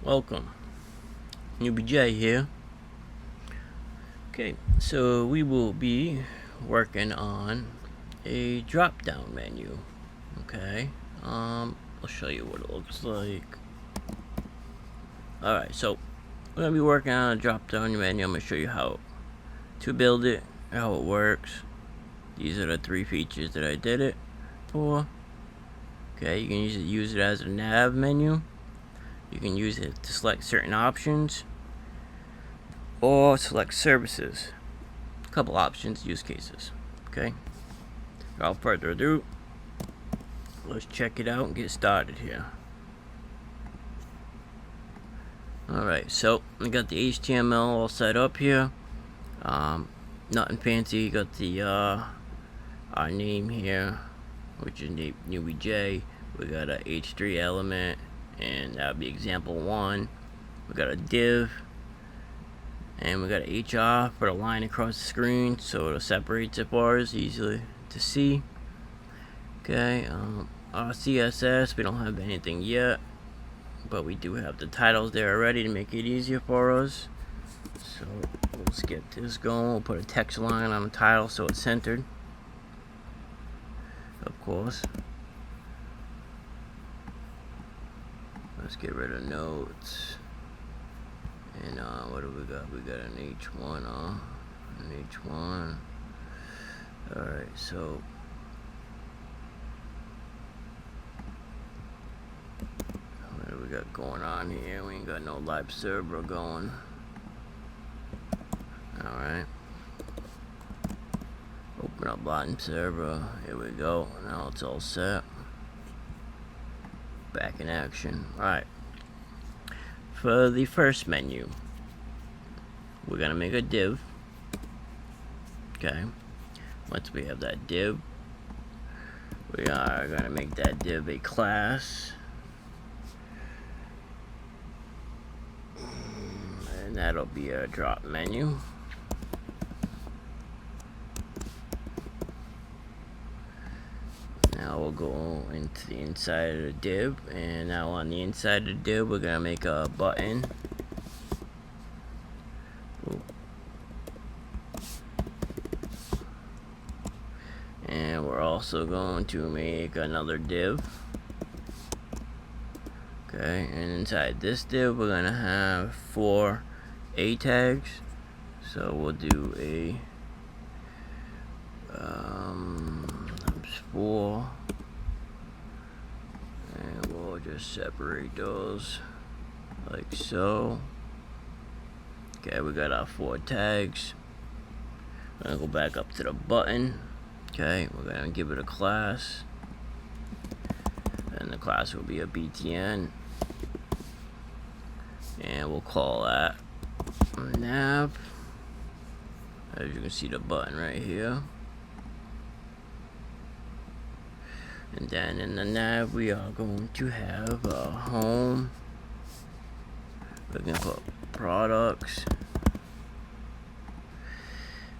Welcome, Noobie here. Okay, so we will be working on a drop-down menu. Okay, I'll show you what it looks like. Alright, so we're gonna be working on a drop-down menu. I'm gonna show you how to build it, how it works. These are the three features that I did it for. Okay, you can use it as a nav menu. You can use it to select certain options or select services. A couple options, use cases. Okay, without further ado, let's check it out and get started here. Alright, so I got the HTML all set up here. Nothing fancy. You got the our name here, which is Noobie. We got a H3 element, and that'll be example 1. We got a div, and we got an HR for a line across the screen, so it'll separate the bars easily to see. Okay, our CSS, we don't have anything yet, but we do have the titles there already to make it easier for us. So let's get this going. We'll put a text line on the title so it's centered, of course. Let's get rid of notes. And what do we got? We got an H1, an H1. Alright, so what do we got going on here? We ain't got no live server going. Alright. Open up live server. Here we go. Now it's all set. Back in action. Alright. For the first menu, we're gonna make a div. Okay. Once we have that div, we are gonna make that div a class. And that'll be a drop menu. Now we'll go into the inside of the div, and now on the inside of the div, we're gonna make a button. Ooh. And we're also going to make another div. Okay, and inside this div, we're gonna have 4 A tags. So we'll do a 4, and we'll just separate those like so. Okay, we got our 4 tags. I'm gonna go back up to the button. Okay, we're gonna give it a class, and the class will be a btn, and we'll call that nav. As you can see, the button right here. And then in the nav, we are going to have a home. We're going to put products,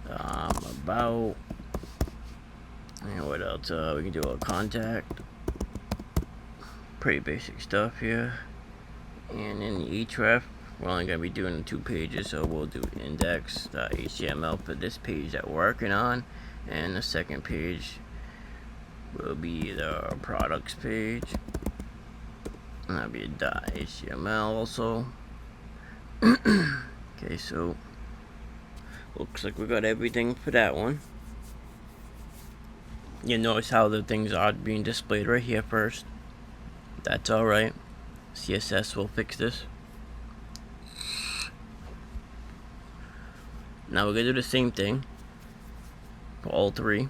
about, and what else? We can do a contact. Pretty basic stuff here. And in the href, we're only going to be doing 2 pages, so we'll do index.html for this page that we're working on, and the second page will be the products page, and that'll be a .html also. Okay, so looks like we got everything for that one. You notice how the things are being displayed right here first. That's alright. CSS will fix this. Now we're gonna do the same thing for all 3.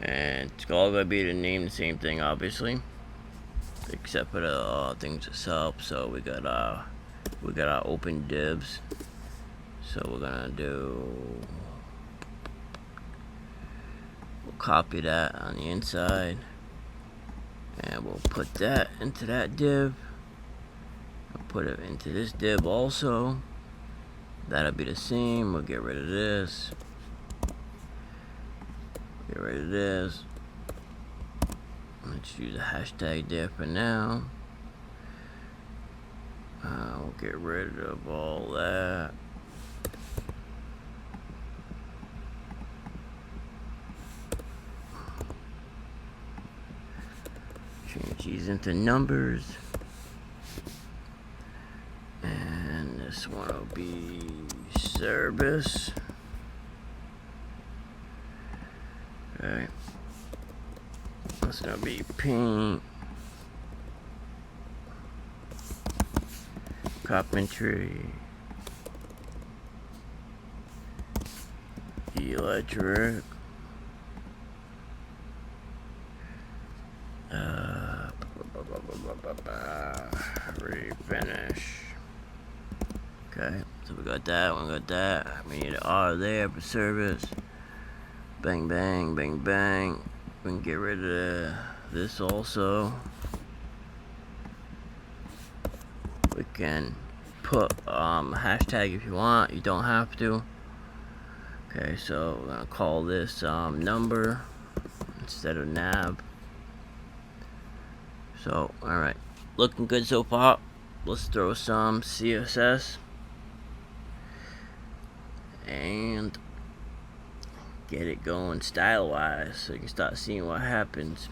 And it's all gonna be to name the same thing, obviously, except for the things itself. So we got our open divs. So we're gonna we'll copy that on the inside, and we'll put that into that div. I'll put it into this div also. That'll be the same. We'll get rid of this. Get rid of this. Let's use a hashtag there for now. I'll get rid of all that. Change these into numbers. And this one will be service. Okay. That's gonna be paint. Carpentry. Electric. Refinish. Okay, so we got that. We need an R there for service. Bang, bang, bang, bang. We can get rid of this also. We can put hashtag if you want. You don't have to. Okay, so we're gonna call this number instead of nav. So, alright. Looking good so far. Let's throw some CSS. And get it going style-wise so you can start seeing what happens.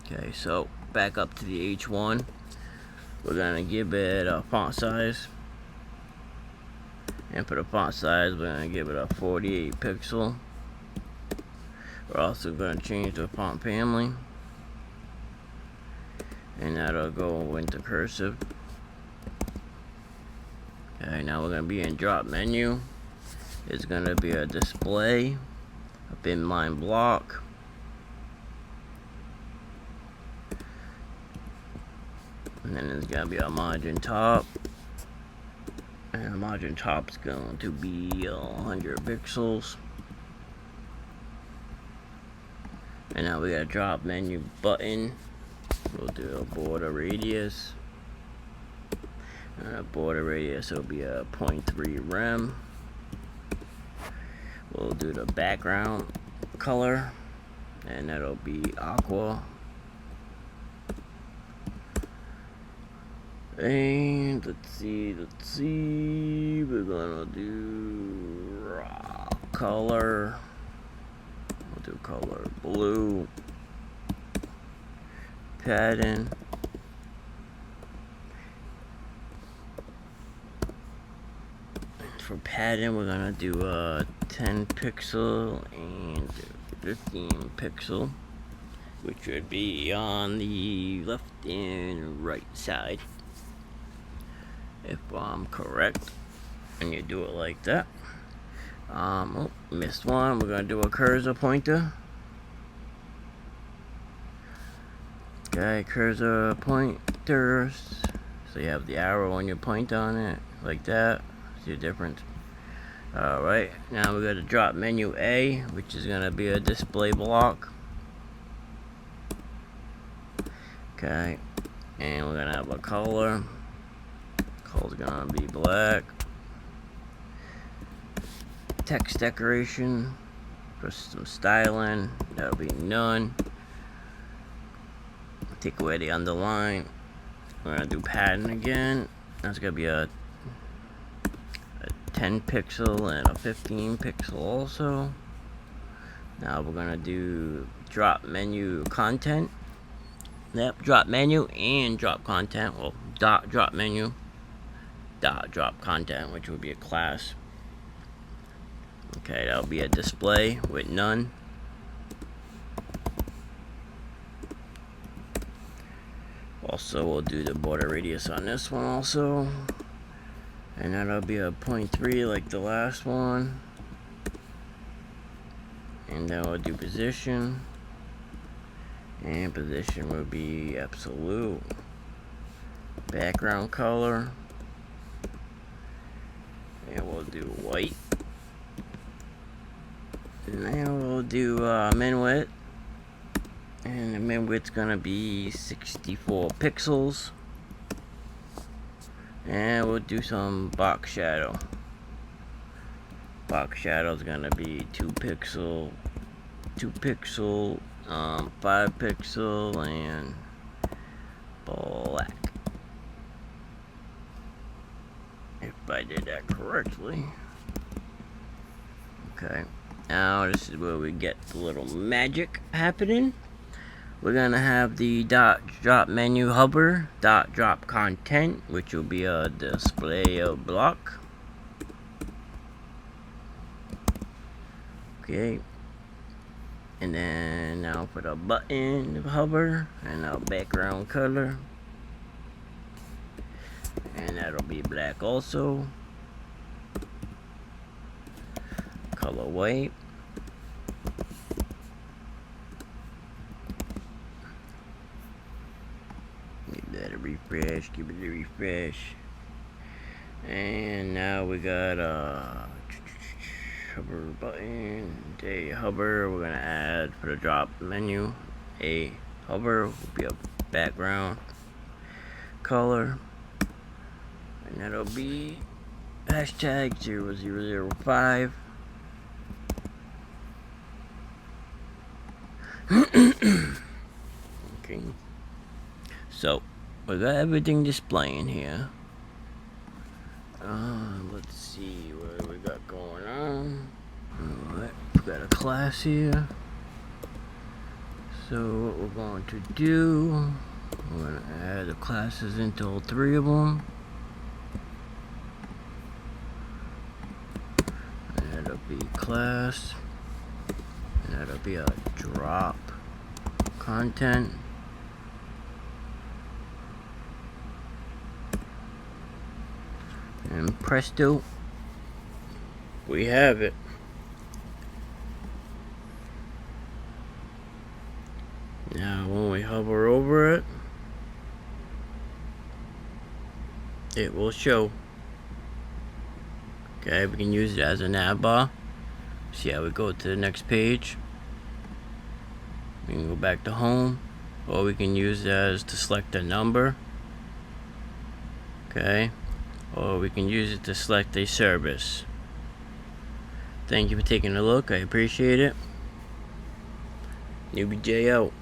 Okay, so back up to the H1. We're gonna give it a font size. And for the font size, we're gonna give it a 48 pixel. We're also gonna change the font family. And that'll go into cursive. Okay, now we're gonna be in drop menu. It's gonna be a display, a inline block. And then there's gonna be a margin top. And the margin top's going to be 100 pixels. And now we got a drop menu button. We'll do a border radius. And a border radius will be a 0.3 rem. We'll do the background color. And that'll be aqua. And let's see, we're gonna do raw color. We'll do color blue. Padding. For padding, we're gonna do a 10 pixel and 15 pixel, which would be on the left and right side. If I'm correct, and you do it like that. Oh, missed one. We're gonna do a cursor pointer. Okay, cursor pointers. So you have the arrow and you point on it like that. See the difference? Alright, now we got a drop menu A, which is gonna be a display block. Okay, and we're gonna have a color. Color's gonna be black. Text decoration for some styling, that'll be none. Take away the underline. We're gonna do pattern again. That's gonna be a 10 pixel and a 15 pixel also. Now we're gonna do drop menu content. Yep, drop menu and drop content. Well, drop menu. Drop content, which would be a class. Okay, that'll be a display with none. Also, we'll do the border radius on this one also. And that'll be a 0.3 like the last one. And then we'll do position. And position will be absolute. Background color. And we'll do white. And then we'll do min width. And the min width's gonna be 64 pixels. And we'll do some box shadow. Box shadow's gonna be 2 pixel, 5 pixel, and black. if I did that correctly. Okay, now this is where we get the little magic happening. We're gonna have the drop menu hover drop content, which will be a display of block. Okay, and then now for the button hover and our background color, and that'll be black also. Color white. Give that a refresh. Give it a refresh. And now we got a hover button. A hover. We're gonna add for the drop menu. A hover will be a background color, and that'll be hashtag 0005. Okay, so we got everything displaying here. Let's see what we got going on. Alright, we got a class here. So what we're going to do, we're going to add the classes into all three of them. And that'll be class. And that'll be a drop content. And presto, we have it. Now when we hover over it, it will show. Okay, we can use it as a nav bar. See how we go to the next page. We can go back to home, or we can use it as to select a number. Okay, or we can use it to select a service. Thank you for taking a look. I appreciate it. Noobie J out.